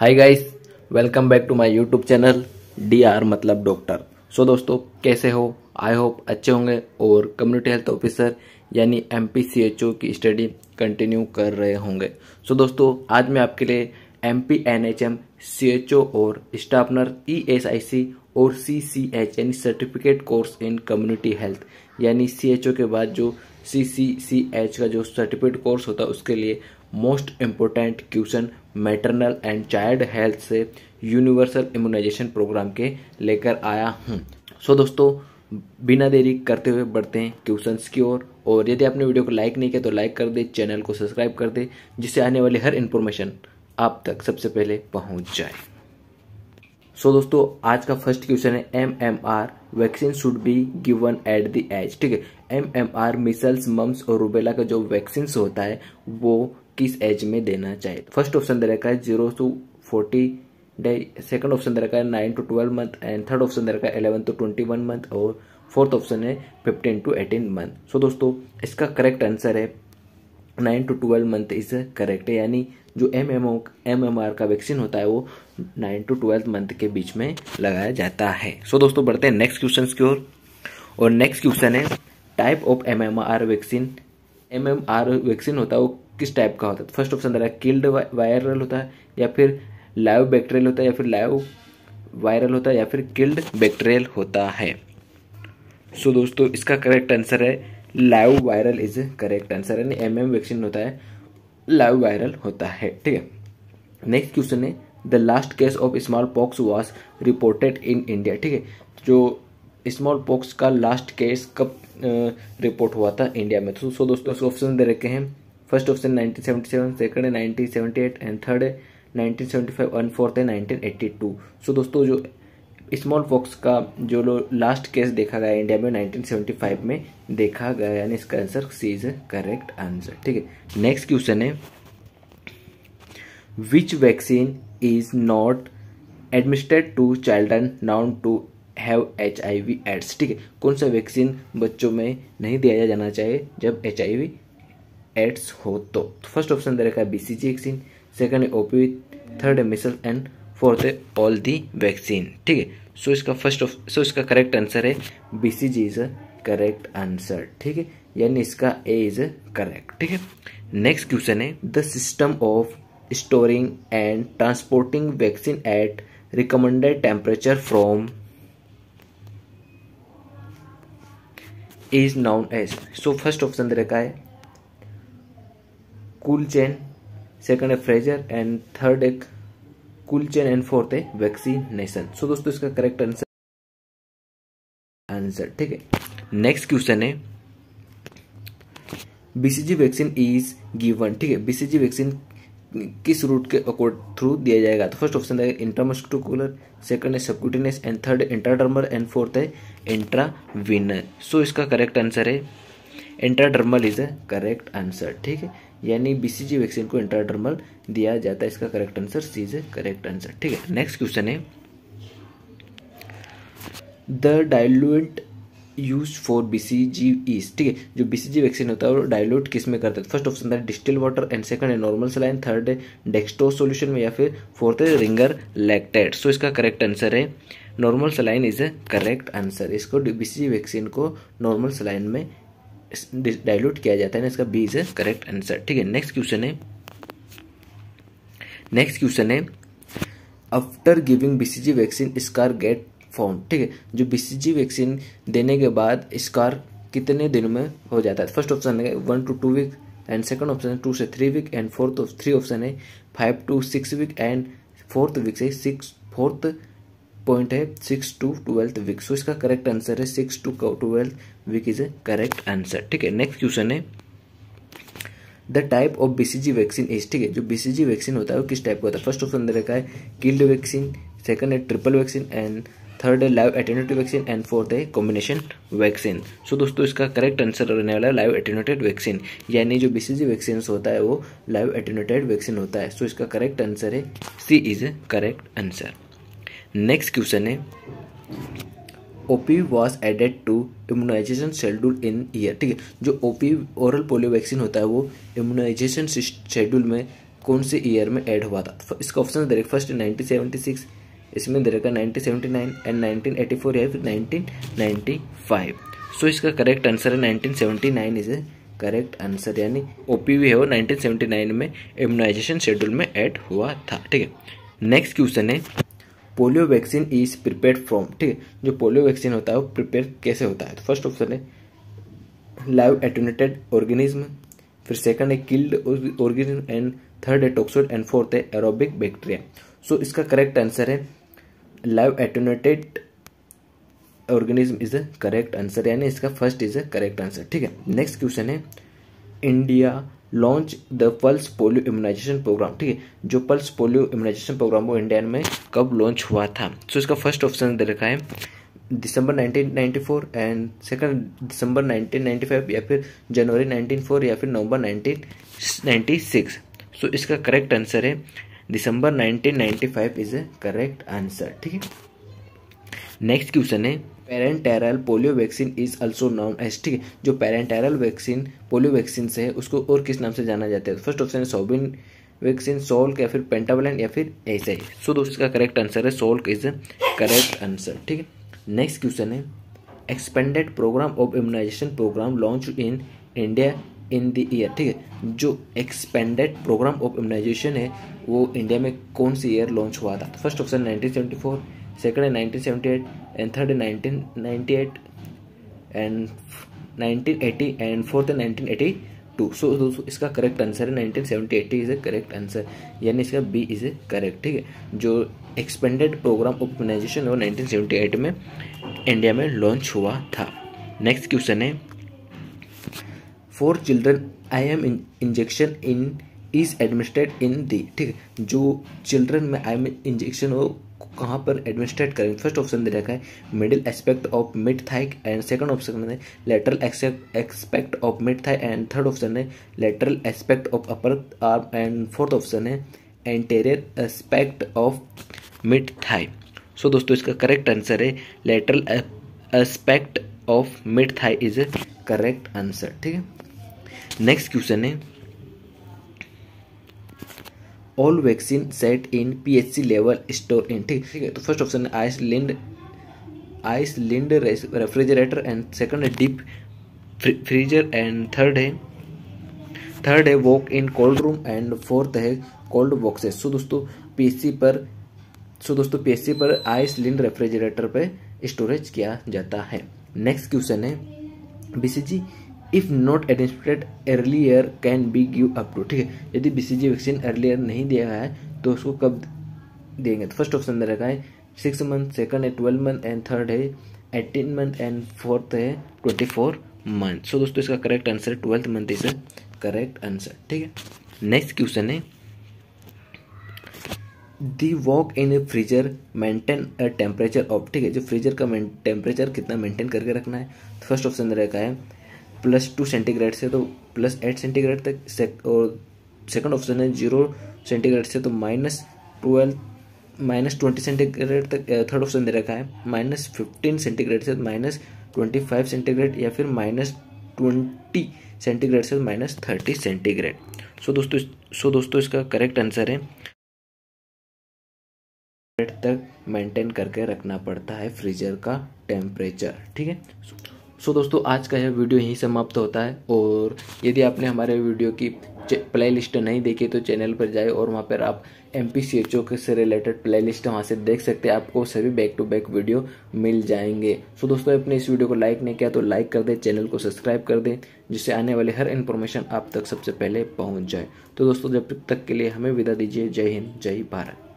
Hi guys, welcome back to my YouTube channel DR मतलब doctor. So दोस्तों, कैसे हो? आई होप अच्छे होंगे और कम्युनिटी हेल्थ ऑफिसर यानी MPCHO की स्टडी कंटिन्यू कर रहे होंगे। सो दोस्तों, आज मैं आपके लिए MPNHM CHO और स्टाफ नर्स ESIC और CCH यानी certificate course in community health यानी CHO के बाद जो CCCH का जो सर्टिफिकेट कोर्स होता है उसके लिए most important question maternal and child health से यूनिवर्सल इम्यूनाइजेशन प्रोग्राम के लेकर आया हूँ। सो दोस्तों, बिना देरी करते हुए बढ़ते हैं क्वेश्चंस की ओर। और यदि आपने वीडियो को लाइक नहीं किया तो लाइक कर दे, चैनल को सब्सक्राइब कर दे, जिससे आने वाली हर इन्फॉर्मेशन आप तक सबसे पहले पहुंच जाए। सो दोस्तों, आज का फर्स्ट क्वेश्चन है MMR vaccine should be given at the age. ठीक है, MMR मिसल्स, मम्स और रूबेला का जो वैक्सीन होता है वो किस एज में देना चाहिए। फर्स्ट ऑप्शन दे रखा है 0 to 40 डे, सेकंड ऑप्शन दे रखा है 9 to 12 month and third option दे रखा है 11 to 21 मंथ और फोर्थ ऑप्शन है 15 to 18 मंथ। सो दोस्तों, इसका करेक्ट आंसर है 9 to 12 मंथ इज करेक्ट है, यानी जो MMR का वैक्सीन होता है वो 9 to 12 मंथ के बीच में लगाया जाता है। सो दोस्तों, बढ़ते हैं नेक्स्ट क्वेश्चन की ओर। और नेक्स्ट क्वेश्चन है type of MMR vaccine. MMR vaccine होता है वो किस टाइप का होता है। फर्स्ट ऑप्शन दे रहा है किल्ड वायरल होता है, या फिर लाइव बैक्टीरियल होता है, या फिर लाइव वायरल होता है, या फिर किल्ड बैक्टीरियल होता है। सो दोस्तों, इसका करेक्ट आंसर है live viral is correct answer, यानी MM वैक्सीन होता है लाइव वायरल होता है। ठीक है, नेक्स्ट क्वेश्चन है the last case of small pox was reported in India. ठीक है, जो स्मॉल पॉक्स का लास्ट केस कब रिपोर्ट हुआ था इंडिया में। तो सो दोस्तों, ऑप्शन दे रखे हैं। फर्स्ट ऑप्शन 1977, सेकंड है 1978 एंड थर्ड है 1975 एंड फोर्थ है 1982। सो दोस्तों, जो स्मॉल पॉक्स का जो लास्ट केस देखा गया इंडिया में 1975 में देखा गया, यानी इसका answer C is correct answer. ठीक है, नेक्स्ट क्वेश्चन है which vaccine is not administered to children known to have HIV AIDS. ठीक है, कौन सा वैक्सीन बच्चों में नहीं दिया जाना चाहिए जब HIV एड्स हो तो। फर्स्ट ऑप्शन दे रखा है BCG वैक्सीन, सेकंड है OPV, थर्ड है मिसल्स एंड फोर्थ है ऑल दी वैक्सीन। ठीक है, सो इसका करेक्ट आंसर है BCG इज करेक्ट आंसर। ठीक है, यानी इसका A इज करेक्ट। ठीक है, नेक्स्ट क्वेश्चन है the system of storing and transporting vaccine at recommended temperature from is known as. So first option दे रखा है कूल चेन, सेकंड है फ्रेजर एंड थर्ड है कूल चेन एंड फोर्थ है vaccination. सो दोस्तों, इसका करेक्ट आंसर। ठीक है, नेक्स्ट क्वेश्चन है BCG वैक्सीन इज गिवन। ठीक है, BCG वैक्सीन किस रूट के थ्रू दिया जाएगा। तो फर्स्ट ऑप्शन है इंट्रामस्कुलर, सेकंड है सबक्यूटेनियस एंड थर्ड है इंट्राडर्मल एंड फोर्थ है इंट्रावीनस। सो इसका करेक्ट आंसर है इंट्राडर्मल इज करेक्ट आंसर। ठीक है, यानी BCG वैक्सीन को इंट्राडर्मल दिया जाता है। इसका correct answer C is correct answer. ठीक है, नेक्स्ट क्वेश्चन है the diluent used for BCG is. ठीक है, जो BCG वैक्सीन होता है वो डाइल्यूट किस में करते हैं। फर्स्ट ऑप्शन है डिस्टिल वाटर एंड सेकंड है नॉर्मल सलाइन, थर्ड है डेक्सट्रोज सॉल्यूशन में, या फिर फोर्थ है रिंगर लैक्टेट। सो इसका करेक्ट आंसर है normal saline is correct answer. इसको BCG वैक्सीन को नॉर्मल सलाइन में डाइल्यूट किया जाता है, इसका B इज करेक्ट आंसर। ठीक है, नेक्स्ट क्वेश्चन है after giving BCG vaccine scar get form. ठीक है, जो BCG वैक्सीन देने के बाद स्कार कितने दिनों में हो जाता है। फर्स्ट ऑप्शन है 1 to 2 week and second option है 2 से 3 वीक एंड थ्री ऑप्शन है 5 to 6 week and fourth point है 6 to 12 वीक। सो इसका करेक्ट आंसर है 6 to 12 week is correct answer. ठीक है, नेक्स्ट क्वेश्चन है the type of BCG vaccine is. ठीक है, जो BCG वैक्सीन होता है वो किस टाइप का होता है। फर्स्ट ऑप्शन दे रखा है किल्ड वैक्सीन, सेकंड है ट्रिपल वैक्सीन एंड थर्ड है live attenuated vaccine and fourth है कॉम्बिनेशन वैक्सीन। सो दोस्तों, इसका करेक्ट आंसर रहने वाला है लाइव एटेन्यूएटेड वैक्सीन, यानी जो BCG वैक्सीन होता है वो लाइव एटेन्यूएटेड वैक्सीन होता है। सो इसका करेक्ट आंसर है C is correct answer. Next question है OPV was added to immunization schedule in year. ठीक है, जो OPV ओरल पोलियो वैक्सीन होता है वो इम्यूनाइजेशन शेड्यूल में कौन से ईयर में ऐड हुआ था? तो इसका ऑप्शन दे रखा फर्स्ट 1976, इसमें दे रखा 1979 एंड 1984 या फिर 1995। सो इसका करेक्ट आंसर है 1979 इज ए करेक्ट आंसर, यानी ओपीवी है वो 1979 में इम्यूनाइजेशन शेड्यूल में ऐड हुआ था। ठीक है, नेक्स्ट क्वेश्चन है polio vaccine is prepared from. ठीक है, जो पोलियो वैक्सीन होता है वो प्रिपेयर कैसे होता है? तो फर्स्ट ऑप्शन है लाइव एटेन्यूएटेड ऑर्गेनिज्म, फिर सेकंड है किल्ड ऑर्गेनिज्म एंड थर्ड है टॉक्सोइड एंड फोर्थ है एरोबिक बैक्टीरिया। सो इसका करेक्ट आंसर है live attenuated organism is the correct answer, यानी इसका first is the correct answer. ठीक है, नेक्स्ट क्वेश्चन है India launch the pulse polio immunization programme. ठीक है, जो पल्स पोलियो इम्यूनाइजेशन प्रोग्राम वो इंडिया में कब लॉन्च हुआ था? सो इसका फर्स्ट ऑप्शन दे रखा है दिसंबर 1994 एंड सेकंड दिसंबर 1995 या फिर जनवरी 1994 या फिर नवंबर 1996। सो इसका करेक्ट आंसर है दिसंबर 1995 इज ए करेक्ट आंसर। ठीक है, नेक्स्ट क्वेश्चन है parenteral polio vaccine is also known as. ठीक है, जो पेरेंटैरल वैक्सीन पोलियो वैक्सीन से है उसको और किस नाम से जाना जाता है? फर्स्ट ऑप्शन है सोबिन वैक्सीन, सोल्क या फिर पेंटावलेंट या फिर ऐसे ही। सो दोस्तों इसका करेक्ट आंसर है Salk is the correct answer. ठीक है, नेक्स्ट क्वेश्चन है expanded programme of immunization programme launch in India in the year. ठीक है, जो एक्सपेंडेड प्रोग्राम ऑफ इम्यूनाइजेशन है वो इंडिया में कौन सी ईयर लॉन्च हुआ था? फर्स्ट ऑप्शन 1974, सेकंड है 1978 एंड थर्ड है 1998 एंड 1980 एंड फोर्थ है 1982। सो दोस्तों इसका करेक्ट आंसर है 1978 इज ए करेक्ट आंसर, यानी इसका बी इज ए करेक्ट। ठीक है, जो एक्सपेंडेड प्रोग्राम ऑफ इम्यूनाइजेशन है वो 1978 में इंडिया में लॉन्च हुआ था। नेक्स्ट क्वेश्चन है for children IM injection in is administrate in the. ठीक है, जो चिल्ड्रन में IM इंजेक्शन हो कहाँ पर एडमिनिस्ट्रेट करेंगे? फर्स्ट ऑप्शन दे रखा है middle aspect of mid thigh and second option है lateral aspect of mid thigh and third option है lateral aspect of upper arm and fourth option है anterior aspect of mid thigh. So दोस्तों इसका correct answer है lateral aspect of mid thigh is a correct answer. ठीक है, next question है all vaccine set in PHC level store in. ठीक है, तो फर्स्ट ऑप्शन है आइसलैंड रेफ्रिजरेटर एंड सेकंड है डीप फ्रीजर एंड थर्ड है walk in cold room and fourth है कोल्ड बॉक्सेस। सो दोस्तों PHC पर आइसलैंड रेफ्रिजरेटर पे स्टोरेज किया जाता है। नेक्स्ट क्वेश्चन है BCG if not administrated earlier can be give up to. ठीक है, यदि BCG वैक्सीन अर्लियर नहीं दिया गया है तो उसको कब देंगे? तो फर्स्ट ऑप्शन दे रखा है 6 मंथ, सेकंड है 12 मंथ एंड थर्ड है 18 मंथ एंड फोर्थ है 24 मंथ। सो दोस्तों इसका correct answer 12 month is correct answer. ठीक है, नेक्स्ट क्वेश्चन है the walk in a freezer maintain a temperature of. ठीक है, जो फ्रीजर का टेम्परेचर कितना मेंटेन करके रखना है? तो फर्स्ट ऑप्शन दे रखा है +2 सेंटीग्रेड से तो +8 सेंटीग्रेड तक, और सेकंड ऑप्शन है 0 सेंटीग्रेड से तो -20 सेंटीग्रेड तक। थर्ड ऑप्शन दे रखा है -15 सेंटीग्रेड से -25 सेंटीग्रेड या फिर -20 सेंटीग्रेड से -30 सेंटीग्रेड। सो दोस्तों इसका करेक्ट आंसर है तक मेंटेन करके रखना पड़ता है फ्रीजर का टेम्परेचर। ठीक है, सो दोस्तों आज का यह वीडियो यहीं समाप्त होता है, और यदि आपने हमारे वीडियो की प्ले लिस्ट नहीं देखी तो चैनल पर जाए और वहाँ पर आप MPCHO के से रिलेटेड प्ले लिस्ट वहाँ से देख सकते हैं, आपको सभी बैक टू बैक वीडियो मिल जाएंगे। सो दोस्तों अपने इस वीडियो को लाइक नहीं किया तो लाइक कर दें, चैनल को सब्सक्राइब कर दें, जिससे आने वाली हर इन्फॉर्मेशन आप तक सबसे पहले पहुँच जाए। तो दोस्तों जब तक के लिए हमें विदा दीजिए। जय हिंद, जय भारत।